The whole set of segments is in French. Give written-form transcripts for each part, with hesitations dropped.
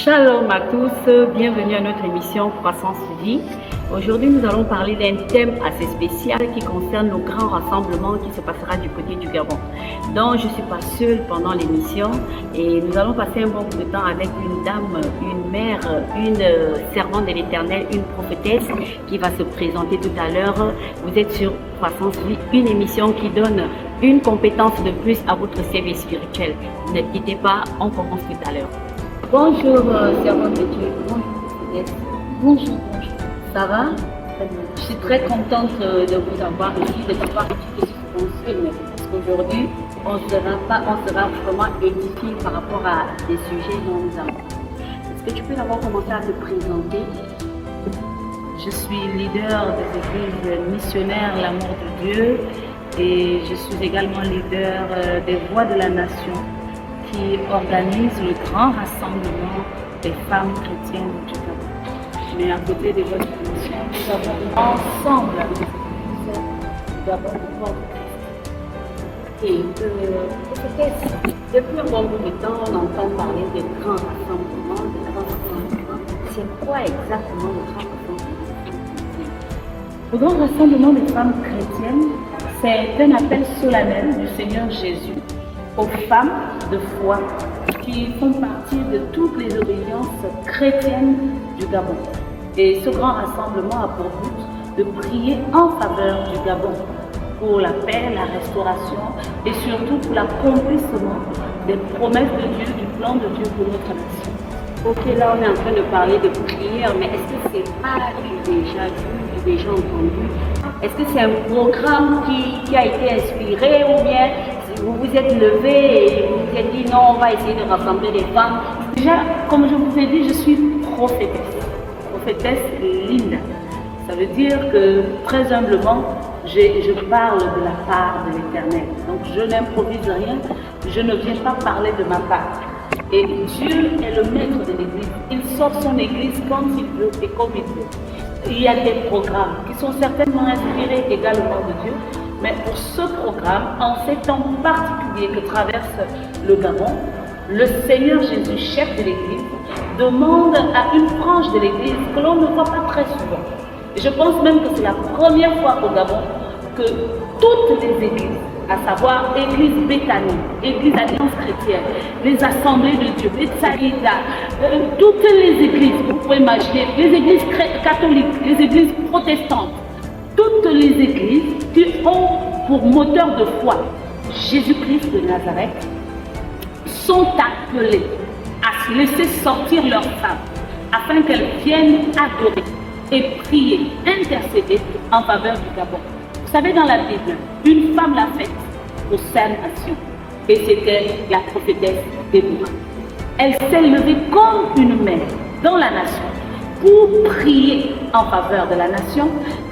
Shalom à tous, bienvenue à notre émission Croissance Vie. Aujourd'hui, nous allons parler d'un thème assez spécial qui concerne le grand rassemblement qui se passera du côté du Gabon. Donc, je ne suis pas seule pendant l'émission et nous allons passer un bon bout de temps avec une dame, une mère, une servante de l'Éternel, une prophétesse qui va se présenter tout à l'heure. Vous êtes sur Croissance Vie, une émission qui donne une compétence de plus à votre service spirituel. Ne quittez pas, on commence tout à l'heure. Bonjour, servante de Dieu. Bonjour, prophétesse. Bonjour. Ça va? Je suis très contente de vous avoir ici, de savoir que je suis film. Parce qu'aujourd'hui, on sera vraiment édifié par rapport à des sujets dont nous avons. Est-ce que tu peux d'abord commencer à te présenter? Je suis leader des églises missionnaires L'Amour de Dieu et je suis également leader des Voix de la Nation qui organise le grand rassemblement des femmes chrétiennes du Gabon. Mais à côté de votre mission, nous avons ensemble avec les Gabon du corps de Christ. Et depuis un bon bout de temps, on entend parler de grands rassemblements, C'est quoi exactement le grand rassemblement? Le grand rassemblement des femmes chrétiennes, c'est un appel solennel du Seigneur Jésus aux femmes de foi qui font partie de toutes les obédiences chrétiennes du Gabon. Et ce grand rassemblement a pour but de prier en faveur du Gabon pour la paix, la restauration et surtout pour l'accomplissement des promesses de Dieu, du plan de Dieu pour notre nation. Ok, là on est en train de parler de prière, mais est-ce que c'est pas déjà vu, déjà entendu? Est-ce que c'est un programme qui a été inspiré ou bien vous vous êtes levé et vous vous êtes dit non, on va essayer de rassembler les femmes? Déjà, comme je vous ai dit, je suis prophétesse. Prophétesse Linda. Ça veut dire que très humblement, je parle de la part de l'Éternel. Donc je n'improvise rien, je ne viens pas parler de ma part. Et Dieu est le maître de l'Église. Il sort son Église quand il veut et comme il veut. Il y a des programmes qui sont certainement inspirés également de Dieu, mais pour ce programme, en ces temps particuliers que traverse le Gabon, le Seigneur Jésus, chef de l'Église, demande à une frange de l'Église que l'on ne voit pas très souvent. Et je pense même que c'est la première fois au Gabon que toutes les églises, à savoir Église Béthanie, Église Alliance Chrétienne, les Assemblées de Dieu, les Tsaïda, toutes les églises, vous pouvez imaginer, les églises catholiques, les églises protestantes, toutes les églises qui ont pour moteur de foi Jésus-Christ de Nazareth sont appelées à se laisser sortir leurs femmes afin qu'elles viennent adorer et prier, intercéder en faveur du Gabon. Vous savez, dans la Bible, une femme l'a faite pour sa nation et c'était la prophétesse Déborah. Elle s'est levée comme une mère dans la nation pour prier en faveur de la nation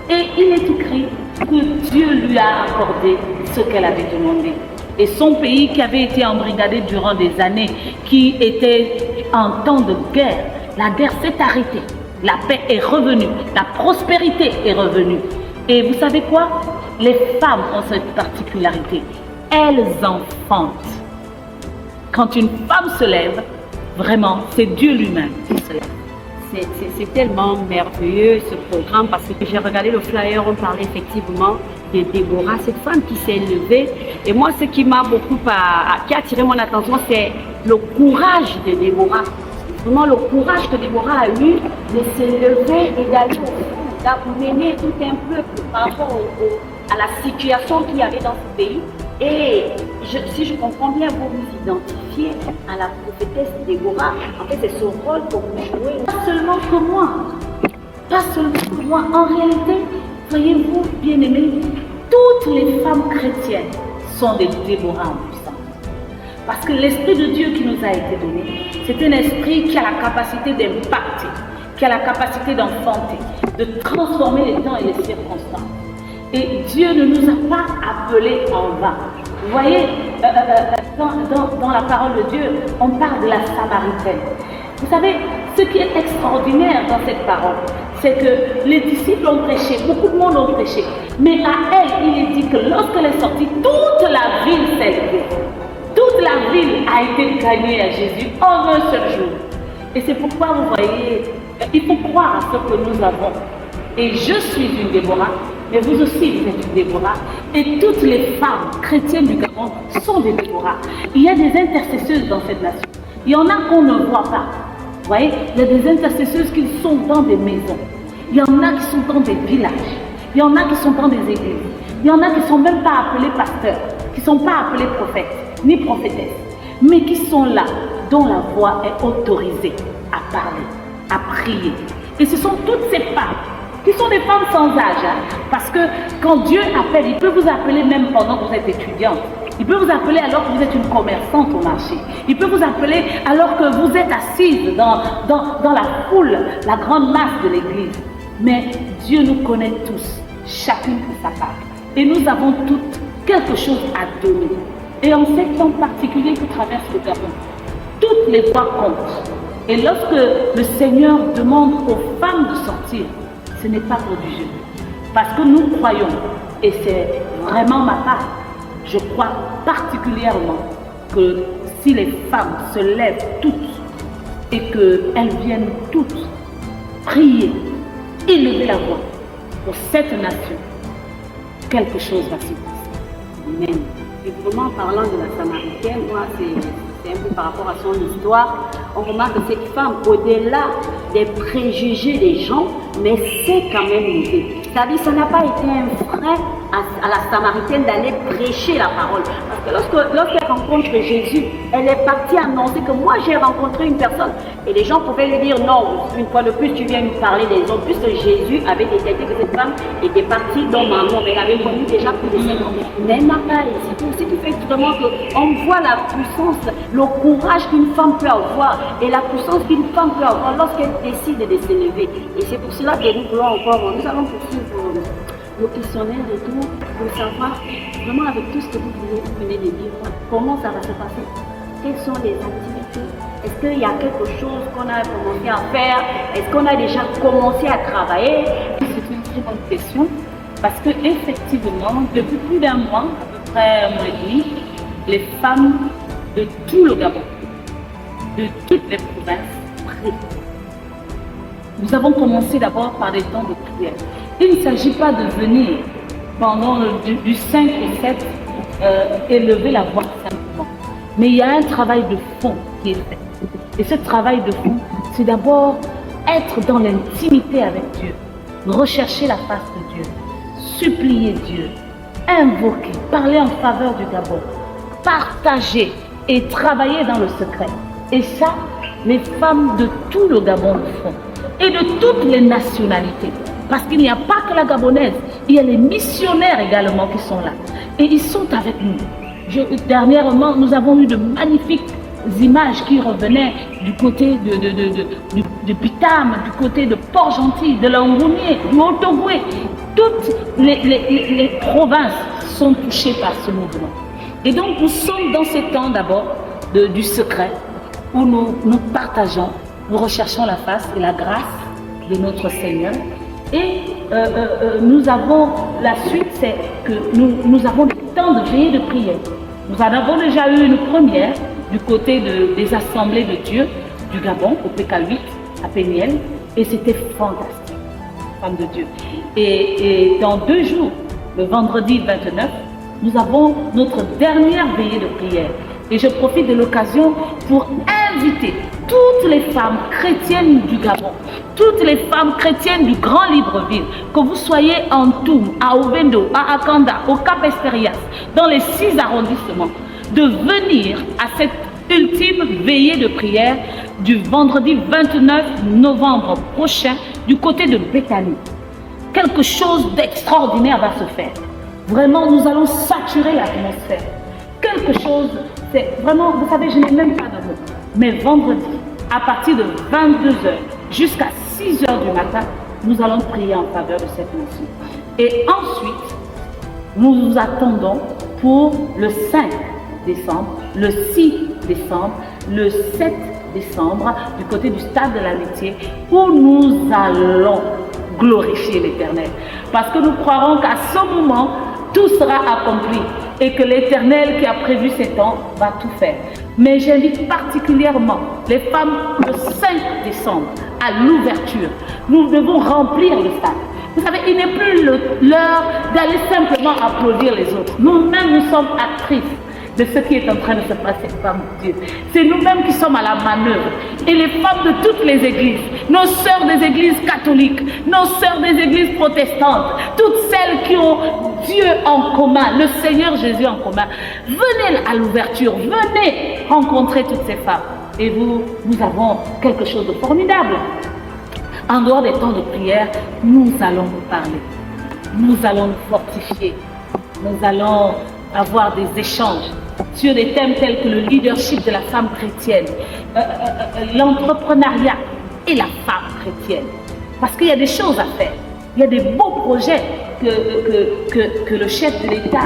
et il est écrit que Dieu lui a accordé ce qu'elle avait demandé. Et son pays qui avait été embrigadé durant des années, qui était en temps de guerre, la guerre s'est arrêtée, la paix est revenue, la prospérité est revenue. Et vous savez quoi? Les femmes ont cette particularité, elles enfantent. Quand une femme se lève, vraiment, c'est Dieu lui-même qui se lève. C'est tellement merveilleux ce programme parce que j'ai regardé le flyer, on parlait effectivement de Déborah, cette femme qui s'est levée. Et moi, ce qui m'a beaucoup qui a attiré mon attention, c'est le courage de Déborah. Vraiment le courage que Déborah a eu de se lever et d'amener tout un peuple par rapport à la situation qu'il y avait dans ce pays. Et si je comprends bien, vous vous identifiez à la prophétesse Déborah. En fait, c'est ce rôle que vous jouez. Pas seulement que moi. Pas seulement que moi. En réalité, voyez-vous, bien-aimés, toutes les femmes chrétiennes sont des Déborah en puissance. Parce que l'Esprit de Dieu qui nous a été donné, c'est un esprit qui a la capacité d'impacter, qui a la capacité d'enfanter, de transformer les temps et les circonstances. Et Dieu ne nous a pas appelés en vain. Vous voyez, dans la parole de Dieu, on parle de la Samaritaine. Vous savez, ce qui est extraordinaire dans cette parole, c'est que les disciples ont prêché, beaucoup de monde ont prêché. Mais à elle, il est dit que lorsqu'elle est sortie, toute la ville s'est levée. Toute la ville a été gagnée à Jésus en un seul jour. Et c'est pourquoi vous voyez, il faut croire à ce que nous avons. Et je suis une Déborah, mais vous aussi vous êtes une Déborah. Et toutes les femmes chrétiennes du Gabon sont des Déborah. Il y a des intercesseuses dans cette nation. Il y en a qu'on ne voit pas. Vous voyez, il y a des intercesseuses qui sont dans des maisons. Il y en a qui sont dans des villages. Il y en a qui sont dans des églises. Il y en a qui ne sont même pas appelés pasteurs, qui ne sont pas appelés prophètes, ni prophétesses, mais qui sont là, dont la voix est autorisée à parler, à prier. Et ce sont toutes ces femmes qui sont des femmes sans âge, hein, parce que quand Dieu appelle, il peut vous appeler même pendant que vous êtes étudiante. Il peut vous appeler alors que vous êtes une commerçante au marché. Il peut vous appeler alors que vous êtes assise dans la foule, la grande masse de l'église. Mais Dieu nous connaît tous, chacune pour sa part. Et nous avons toutes quelque chose à donner. Et en ces temps particuliers que traverse le Gabon, toutes les voix comptent. Et lorsque le Seigneur demande aux femmes de sortir, ce n'est pas pour du jeu. Parce que nous croyons, et c'est vraiment ma part, je crois particulièrement que si les femmes se lèvent toutes et qu'elles viennent toutes prier, élever la voix pour cette nation, quelque chose va s'y passer. Amen. Et vraiment, parlant de la Samaritaine, moi, c'est un peu par rapport à son histoire, on remarque que cette femme, au-delà des préjugés des gens, mais c'est quand même l'idée. C'est-à-dire, ça n'a pas été un frein à la Samaritaine d'aller prêcher la parole. Parce que lorsqu'elle rencontre Jésus, elle est partie annoncer que moi j'ai rencontré une personne. Et les gens pouvaient lui dire non, une fois de plus tu viens nous parler des hommes, puisque Jésus avait détecté que cette femme était partie d'homme en homme. Elle avait connu déjà plus de 5 ans. Mais elle n'a pas réussi. C'est aussi qui fait vraiment qu'on voit la puissance, le courage qu'une femme peut avoir et la puissance qu'une femme peut avoir lorsqu'elle décide de s'élever. Et c'est pour cela que nous voulons encore, nous allons poursuivre le questionnaire de tout pour savoir vraiment avec tout ce que vous venez de dire, comment ça va se passer, quelles sont les activités, est-ce qu'il y a quelque chose qu'on a commencé à faire, est-ce qu'on a déjà commencé à travailler. C'est une très bonne question parce que effectivement, depuis plus d'un mois, à peu près un mois et demi, les femmes de tout le Gabon, de toutes les provinces, prient. Nous avons commencé d'abord par des temps de prière. Il ne s'agit pas de venir pendant du 5 au 7 élever la voix simplement. Mais il y a un travail de fond qui est fait. Et ce travail de fond, c'est d'abord être dans l'intimité avec Dieu, rechercher la face de Dieu, supplier Dieu, invoquer, parler en faveur du Gabon, partager et travailler dans le secret. Et ça, les femmes de tout le Gabon le font. Et de toutes les nationalités. Parce qu'il n'y a pas que la gabonaise, il y a les missionnaires également qui sont là. Et ils sont avec nous. Dernièrement, nous avons eu de magnifiques images qui revenaient du côté de Bitam, du côté de Port-Gentil, de Langounier, du Haut-Ogoué. Toutes les provinces sont touchées par ce mouvement. Et donc nous sommes dans ces temps d'abord du secret où nous partageons, nous recherchons la face et la grâce de notre Seigneur. Et nous avons, la suite, c'est que nous avons des temps de veillée de prière. Nous en avons déjà eu une première du côté des assemblées de Dieu du Gabon, au PK8, à Péniel, et c'était fantastique, femme de Dieu. Et dans 2 jours, le vendredi 29, nous avons notre dernière veillée de prière. Et je profite de l'occasion pour inviter toutes les femmes chrétiennes du Gabon, toutes les femmes chrétiennes du Grand Libreville, que vous soyez en Toum, à Ovendo, à Akanda, au Cap-Estérias, dans les 6 arrondissements, de venir à cette ultime veillée de prière du vendredi 29 novembre prochain du côté de Béthanie. Quelque chose d'extraordinaire va se faire. Vraiment, nous allons saturer l'atmosphère. Quelque chose, c'est vraiment, vous savez, je n'ai même pas de mots. Mais vendredi, à partir de 22h jusqu'à 6h du matin, nous allons prier en faveur de cette nation. Et ensuite, nous nous attendons pour le 5 décembre, le 6 décembre, le 7 décembre, du côté du stade de l'Amitié, où nous allons glorifier l'Éternel. Parce que nous croirons qu'à ce moment, tout sera accompli et que l'Éternel qui a prévu ces temps va tout faire. Mais j'invite particulièrement les femmes, le 5 décembre, à l'ouverture, nous devons remplir le stade. Vous savez, il n'est plus l'heure d'aller simplement applaudir les autres. Nous-mêmes, nous sommes actrices de ce qui est en train de se passer, femme de Dieu. C'est nous-mêmes qui sommes à la manœuvre. Et les femmes de toutes les églises, nos sœurs des églises catholiques, nos sœurs des églises protestantes, toutes celles qui ont Dieu en commun, le Seigneur Jésus en commun, venez à l'ouverture, venez rencontrer toutes ces femmes. Et nous avons quelque chose de formidable. En dehors des temps de prière, nous allons nous parler. Nous allons nous fortifier. Nous allons avoir des échanges sur des thèmes tels que le leadership de la femme chrétienne, l'entrepreneuriat et la femme chrétienne. Parce qu'il y a des choses à faire. Il y a des beaux projets que le chef de l'État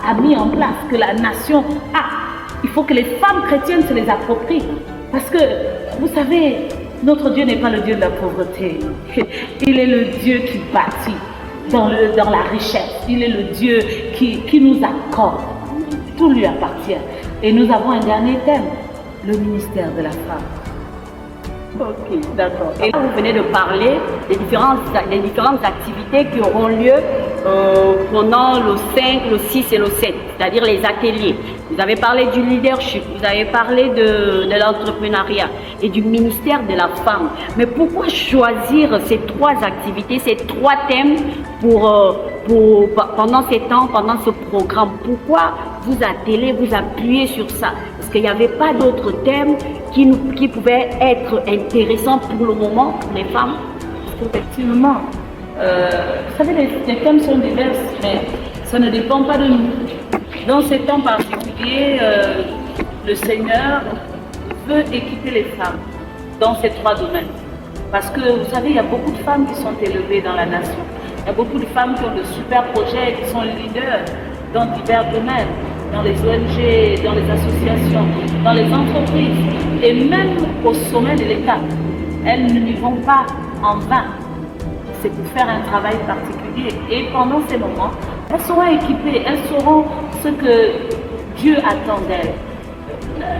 a mis en place, que la nation a. Il faut que les femmes chrétiennes se les approprient. Parce que, vous savez, notre Dieu n'est pas le Dieu de la pauvreté. Il est le Dieu qui bâtit dans la richesse. Il est le Dieu qui nous accorde. Tout lui appartient. Et nous avons un dernier thème, le ministère de la femme. Ok, d'accord. Et là, vous venez de parler des différentes activités qui auront lieu pendant le 5, le 6 et le 7, c'est-à-dire les ateliers. Vous avez parlé du leadership, vous avez parlé de l'entrepreneuriat et du ministère de la femme. Mais pourquoi choisir ces trois activités, ces trois thèmes pendant ces temps, pendant ce programme? Pourquoi vous atteler, vous appuyer sur ça? Parce qu'il n'y avait pas d'autres thèmes qui pouvaient être intéressants pour le moment pour les femmes? Effectivement, vous savez, les thèmes sont divers, mais ça ne dépend pas de nous. Dans ces temps particuliers, le Seigneur veut équiper les femmes dans ces trois domaines. Parce que, vous savez, il y a beaucoup de femmes qui sont élevées dans la nation. Il y a beaucoup de femmes qui ont de super projets, qui sont leaders dans divers domaines, dans les ONG, dans les associations, dans les entreprises et même au sommet de l'État. Elles n'y vont pas en vain. C'est pour faire un travail particulier. Et pendant ces moments, elles seront équipées, elles sauront ce que Dieu attend d'elles.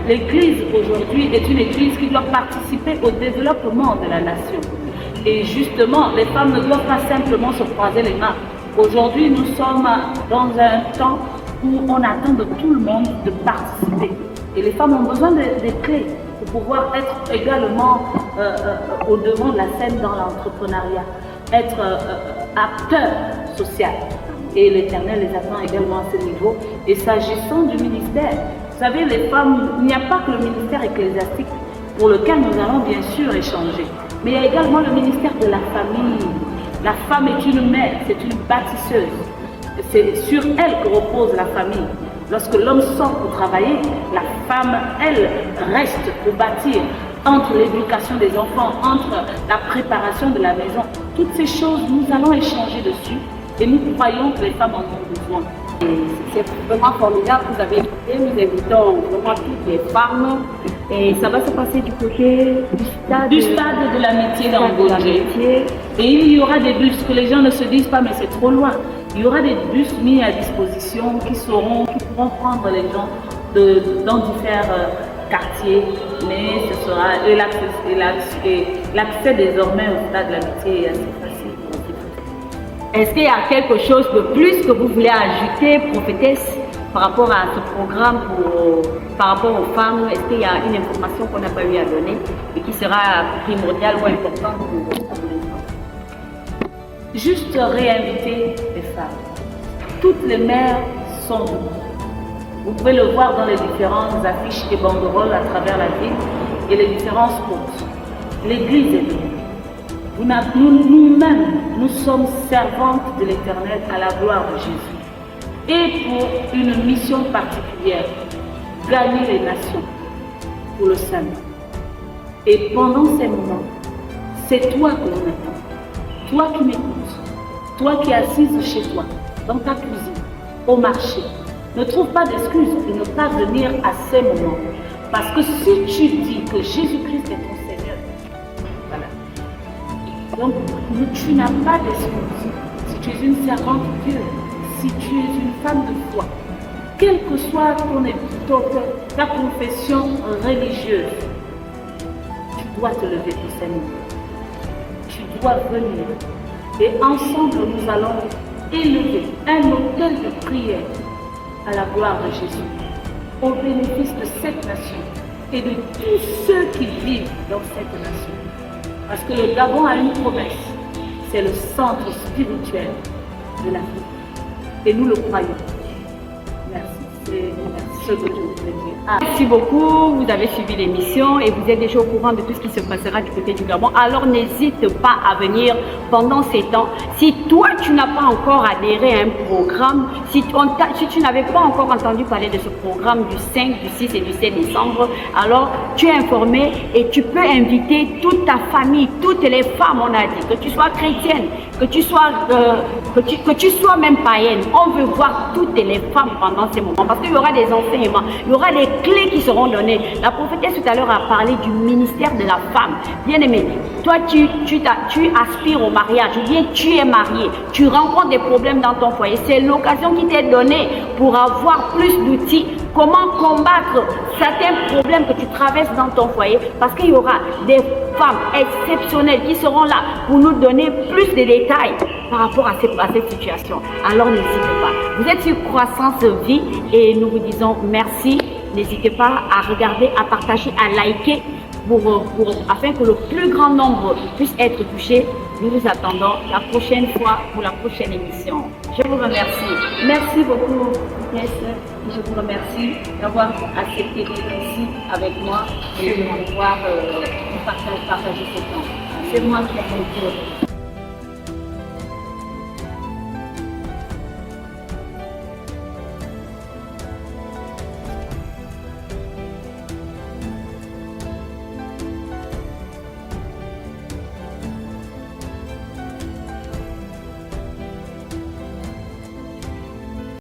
L'Église aujourd'hui est une Église qui doit participer au développement de la nation. Et justement, les femmes ne doivent pas simplement se croiser les mains. Aujourd'hui, nous sommes dans un temps où on attend de tout le monde de participer. Et les femmes ont besoin des clés pour pouvoir être également au devant de la scène dans l'entrepreneuriat, être acteur social. Et l'Éternel les attend également à ce niveau. Et s'agissant du ministère, vous savez, les femmes, il n'y a pas que le ministère ecclésiastique pour lequel nous allons bien sûr échanger, mais il y a également le ministère de la famille. La femme est une mère, c'est une bâtisseuse. C'est sur elle que repose la famille. Lorsque l'homme sort pour travailler, la femme, elle, reste pour bâtir entre l'éducation des enfants, entre la préparation de la maison. Toutes ces choses, nous allons échanger dessus et nous croyons que les femmes en ont besoin. C'est vraiment formidable, vous avez écouté, nous invitons vraiment toutes les femmes et ça va se passer du côté du stade de l'amitié d'Angolé. Et il y aura des bus, que les gens ne se disent pas mais c'est trop loin. Il y aura des bus mis à disposition qui pourront prendre les gens dans différents quartiers, mais ce sera l'accès désormais au stade de l'amitié est assez facile. Est-ce qu'il y a quelque chose de plus que vous voulez ajouter, prophétesse, par rapport à ce programme, par rapport aux femmes? Est-ce qu'il y a une information qu'on n'a pas eu à donner et qui sera primordiale ou importante pour vous? Juste réinviter les femmes. Toutes les mères sont debout. Vous pouvez le voir dans les différentes affiches et banderoles à travers la ville et les différents spots. L'Église est debout. Nous-mêmes, nous sommes servantes de l'Éternel à la gloire de Jésus. Et pour une mission particulière, gagner les nations pour le salut. Et pendant ces moments, c'est toi que l'on attend. Toi qui m'écoutes, toi qui es assise chez toi, dans ta cuisine, au marché, ne trouve pas d'excuse de ne pas venir à ces moments. Parce que si tu dis que Jésus-Christ est ton Seigneur, voilà. Donc, tu n'as pas d'excuse. Si tu es une servante de Dieu, si tu es une femme de foi, quelle que soit ta confession religieuse, dois te lever pour ces moments. Tu dois venir. Et ensemble, nous allons élever un autel de prière à la gloire de Jésus, au bénéfice de cette nation et de tous ceux qui vivent dans cette nation. Parce que le Gabon a une promesse, c'est le centre spirituel de l'Afrique. Et nous le croyons. Merci. C'est ce que je voulais dire. Merci beaucoup, vous avez suivi l'émission et vous êtes déjà au courant de tout ce qui se passera du côté du Gabon. Alors n'hésite pas à venir pendant ces temps. Si toi tu n'as pas encore adhéré à un programme, si tu n'avais pas encore entendu parler de ce programme du 5, du 6 et du 7 décembre, alors tu es informé et tu peux inviter toute ta famille, toutes les femmes, on a dit, que tu sois chrétienne, que tu sois même païenne. On veut voir toutes les femmes pendant ces moments parce qu'il y aura des enseignements, il y aura des clés qui seront données. La prophétesse tout à l'heure a parlé du ministère de la femme. Bien aimé, toi tu aspires au mariage ou bien tu es marié, tu rencontres des problèmes dans ton foyer. C'est l'occasion qui t'est donnée pour avoir plus d'outils. Comment combattre certains problèmes que tu traverses dans ton foyer, parce qu'il y aura des femmes exceptionnelles qui seront là pour nous donner plus de détails par rapport à cette situation. Alors n'hésitez pas. Vous êtes sur Croissance Vie et nous vous disons merci. N'hésitez pas à regarder, à partager, à liker afin que le plus grand nombre puisse être touché. Nous vous attendons la prochaine fois pour la prochaine émission. Je vous remercie. Merci beaucoup, Yes. Je vous remercie d'avoir accepté d'être ici avec moi et de pouvoir partager ce temps. C'est moi qui ai fait le